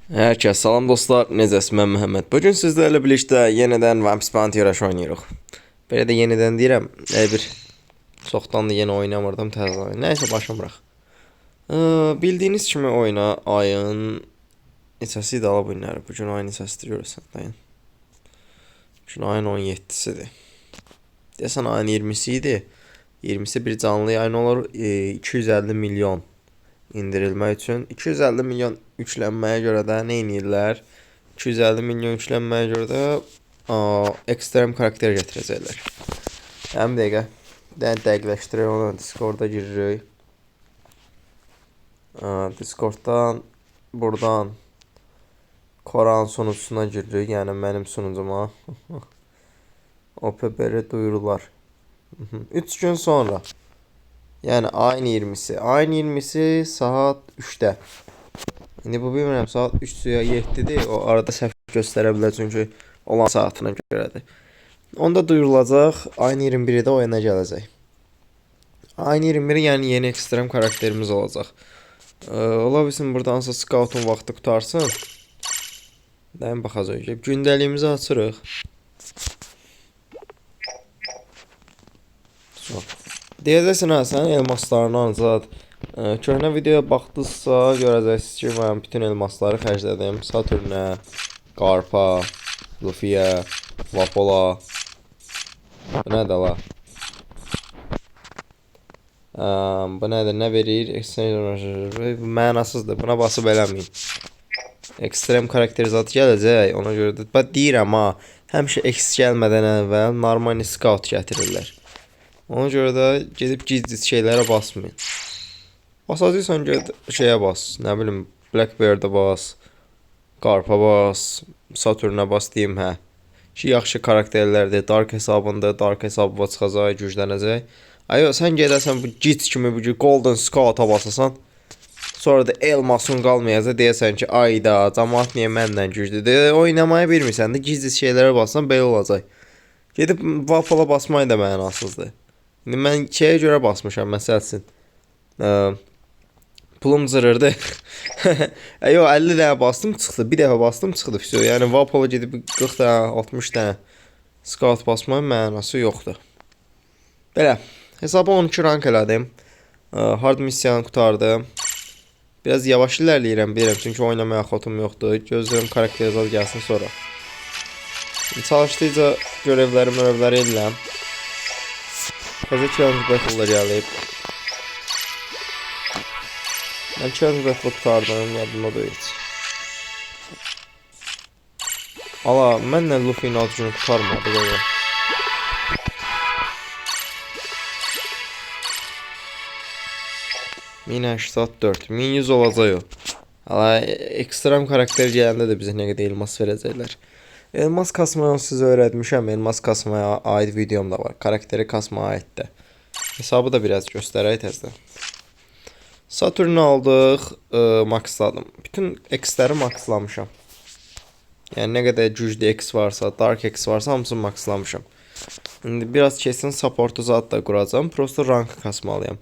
Herkese salam dostlar, necəsiz? Mən Məhəmməd. Bugün sizlərlə birlikdə yenidən Vamps Bounty Rush oynayırıq. Belə də yenidən deyirəm, bir çoxdan da yeni oynamırdım təzə oyun. Nəysə başım bıraq. Bildiyiniz kimi oyuna ayın neçəsi idi ala bu günləri? Bugün ayın neçəsidir görürsən, dayın. Bugün ayın 17-sidir. Deyəsən ayın 20-si idi. 20-si bir canlı yayın olur, 250 milyon indirilmək üçün. 250 milyon yüklənməyə görə də nə edirlər? 250 milyon yüklənməyə görə də ekstrem karakter gətirəcəklər. Həm dəqiqə. Dəqiqləşdirək onu. Discord'a giririk. Discord'dan buradan Koran sunucusuna giririk. Yəni mənim sunucuma. OPBR duyurular. 3 gün sonra. Yəni ayın 20-si. Ayın 20-si saat 3-də. İndi bu bilmirəm saat 3 ya 7-dir. O arada səhv göstərə bilər çünki olan saatına görədir. Onda duyurulacaq. Ayın 21-də oyuna gələcək. Ayın 21-i yəni yeni ekstrem karakterimiz olacaq. Ola bilsin burada hansısa scoutun vaxtı qutarsın. Dəyən baxacaq. Gündəliyimizi açırıq. Deyəcəksin ha, sən elmaslarını ancaq köhnə videoya baxdıqsa görəcəksiniz ki, mən bütün elmasları xərclədim. Saturnə, Qarpa, Luffy'yə, Vapola. Bu nədir la? Bu nədir? Nə verir? Bu mənasızdır. Buna basıb eləməyin. Ekstrem karakterizat gələcək. Ona görə də deyirəm ha, həmişə X gəlmədən əvvəl normal scout gətirirlər. Ona görə də gedib gizli şeylərə basmayın. Basacaqsan get şeyə bas. Nə bilim Blackbeard'a bas. Qarpa bas. Saturn'a bas deyim hə. Ki yaxşı karakterlərdir. Dark hesabında Dark hesabı çıxacaq, güclənəcək. Ayo sən gedəsən bu git kimi bu Golden Scout'a basasan. Sonra da elmasın qalmayacaq deyəsən ki ayda cəmaət niyə məndən güclüdür. Oynamaya bilmirsən də gizli şeylərə bassan belə olacaq. Gedib Vapola basmayı da mənasızdır. İndi mən şeyə görə basmışam məsələn. Pulum zırırdı. Yo 50 dənə bastım çıxdı. Bir dəfə bastım çıxdı. Yəni Vapola gedib 40 dənə, 60 dənə scout basmanın mənası yoxdur. Belə. Hesabı 12 rank elədim. Hard missiyanı qutardım. Biraz yavaş ilerləyirəm bilirəm çünki oynamaya xotum yoxdur. Gözləyirəm karakterizat gəlsin sonra. Çalışdıqca görevləri edirəm. Təzə challenge battle gəlib. Mən challenge battle qutardım, yadımda da heç. Ala, mənlə Luffy'nin ad günü qutarmadı belə. (1084) 1100 olacaq o. Ala, ekstrem karakter gələndə də bizə nə qədər elmas verəcəklər. Elmas kasmağı sizə öyrətmişəm. Elmas kasmaya aid videom da var. Karakteri kasmaya aiddir. Hesabı da biraz göstərək təzədən. Saturn'u aldıq, maxladım. Bütün X-ləri maxlamışam. Yəni nə qədər güclü X varsa, Dark X varsa hamısını maxlamışam. İndi biraz kesin supportu zat da quracam. Prosto rank kasmalıyam.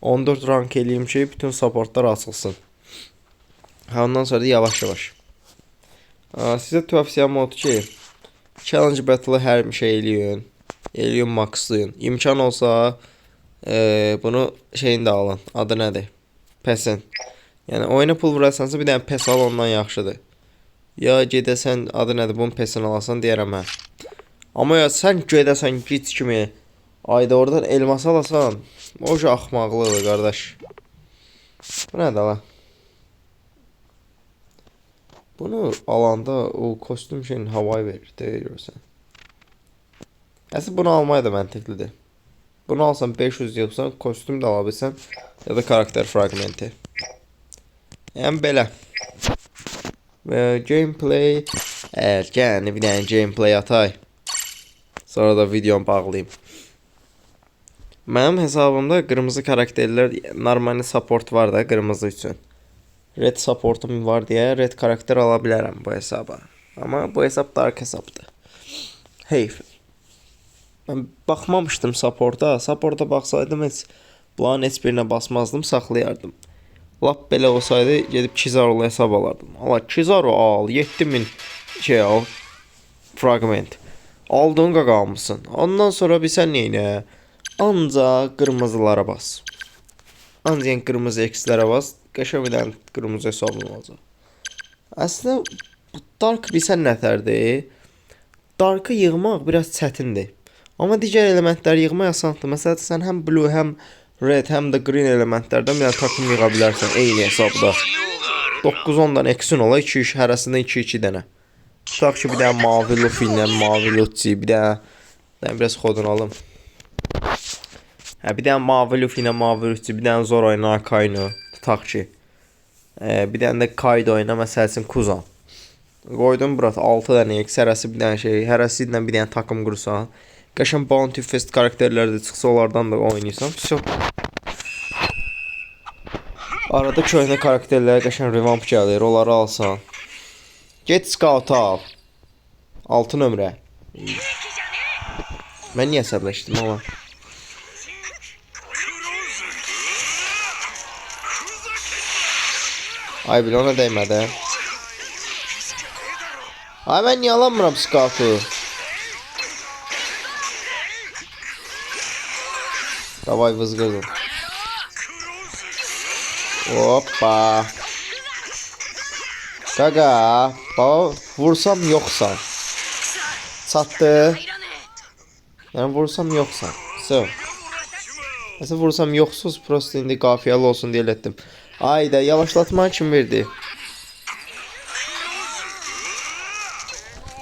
14 rank eləyim ki, bütün supportlar açılsın. Ondan sonra da yavaş-yavaş. Sizə tövsiyəm odur ki, challenge battle-ı hər şey eləyin, maxlayın. İmkan olsa bunu şeyini də alın. Adı nədir? Pesin. Yəni oyuna pul vurarsansa bir dənə pes al ondan yaxşıdır. Ya gedəsən adı nədir? Bunun pesini alasan deyərəm hə. Amma ya sən gedəsən git kimi ayda oradan elmas alasan, o şey axmaqlıdır qardaş. Bu nədir la? Bunu alanda o kostüm şeyin havayı verir deyə görürsən. Əslində bunu almaya da məntiqlidir. Bunu alsan 500 yığsan, kostüm də ala bilsən ya da karakter fragmenti. Yəni belə. Və gameplay yəni bir dənə gameplay atay. Sonra da videomu bağlayayım. Mənim hesabımda qırmızı karakterlər normal support var da qırmızı üçün. Red supportum var deyə red karakter ala bilərəm bu hesaba. Amma bu hesab dark hesabdır. Heyf. Mən baxmamışdım supporta. Supporta baxsaydım heç bunların heç birinə basmazdım, saxlayardım. Lap belə olsaydı gedib Kizaro'la hesab alardım. Allah Kizaro al 7000 şey al fragment. Aldın qaqamısın. Ondan sonra bir sən neynə? Ancaq qırmızılara bas. Ancaq qırmızı X-lərə bas. Qəşəng bir dənə qırmızı hesabın olacaq. Əslində bu Dark bilsən nətərdir? Dark'ı yığmaq biraz çətindir. Amma digər elementləri yığmaq asandır. Məsələn, sən həm blue, həm red, həm də green elementlərdən bir dənə takım yığa bilərsən eyni hesabda. 9-10 dənə X-in ola, 2-3 hərəsindən 2-2 dənə. Tutaq ki, bir dənə mavi Luffy ilə mavi Lucci, bir dənə biraz xodun alım. Bir dənə mavi Luffy ilə mavi Lucci, bir dənə Zoro ilə Akainu. Tutaq ki. Bir dənə də Kaido ilə məsəl üçün Kuzan. Qoydum bura 6 dənə X, hərəsi bir dənə şey, hərəsi ilə bir dənə takım qursan. Qəşəng Bounty Fest karakterləri də çıxsa onlardan da oynayırsan. Всё. Arada köhnə karakterlərə qəşəng revamp gəlir, onları alsan. Get Scout al. 6 nömrə. Mən niyə əsəbləşdim ama? Ay bil ona dəymədi. Ay mən niyə alamıram Scout'u? Davay vızgırdım. Hoppa. Gaga. Baba vursam yoksan. Çatdı. Yani vursam yoksan. So. Mesela vursam yoksuz prosto indi qafiyəli olsun diye etdim. Ayda yavaşlatma kim verdi?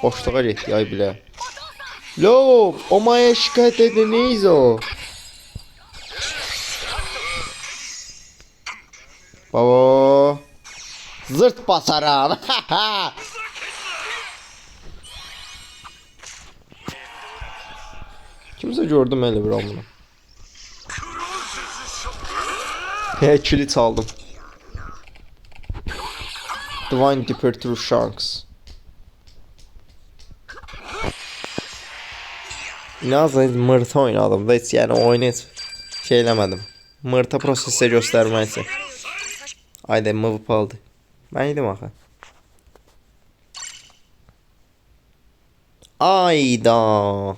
Boşluğa getdi ay bilə. Lo, o maya şikayet ediniz o. Baba. Zırt basaram. Kimse gördüm elə bir an bunu. Kilit çaldım. Divine Dipper True Shanks. İnanın mırta oynadım da hiç yani oyunu hiç şey eləmədim. Mırta prosesə göstərmək üçün. Ayda mıvıp aldı. Ben yedim axı. Ayda.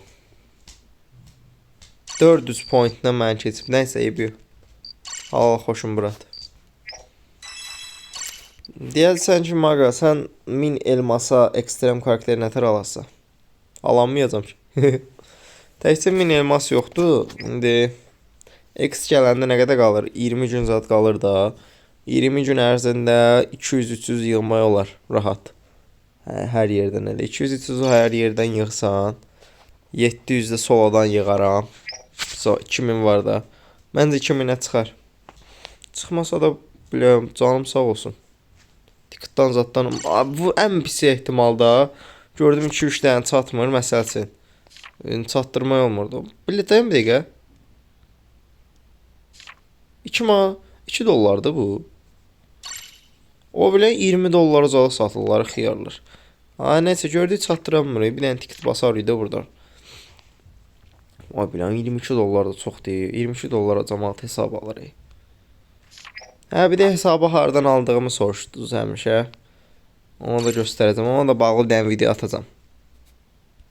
400 pointla mən keçib. Nəysə ebi. Allah xoşum buradı. Deyəlsən ki maqa sən 1000 elmasa ekstrem karakteri nətər alasa? Alamayacam ki. Təkcə 1000 elmas yoxdur. İndi X gələndə nə qədər qalır? 20 gün zat qalır da. 20 gün ərzində 200-300 yığmaq olar rahat. Hər yerdən elə 200-300 hər yerdən yığsan 700 də soladan yığaram. So 2000 var da. Məncə 2000-ə çıxar. Çıxmasa da bilirəm canım sağ olsun. Ticketdan zatdan bu ən pis ehtimalda gördüm 2-3 dənə çatmır məsəl üçün. Çatdırmaq olmurdu. Biletəyim bir dəqiqə. 2 dollardı bu. O bile 20 dollara zala satırlar, xiyarlar. Neyse gördük çatdıramırıq. Bir dənə ticket basarıq da buradan. O bile 22 dollar da çox deyil. 22 dollara cəmaət hesab alırıq. Bir də hesabı hardan aldığımı soruşdunuz həmişə. Onu da göstərəcəm. Ona da bağlı bir video atacağım.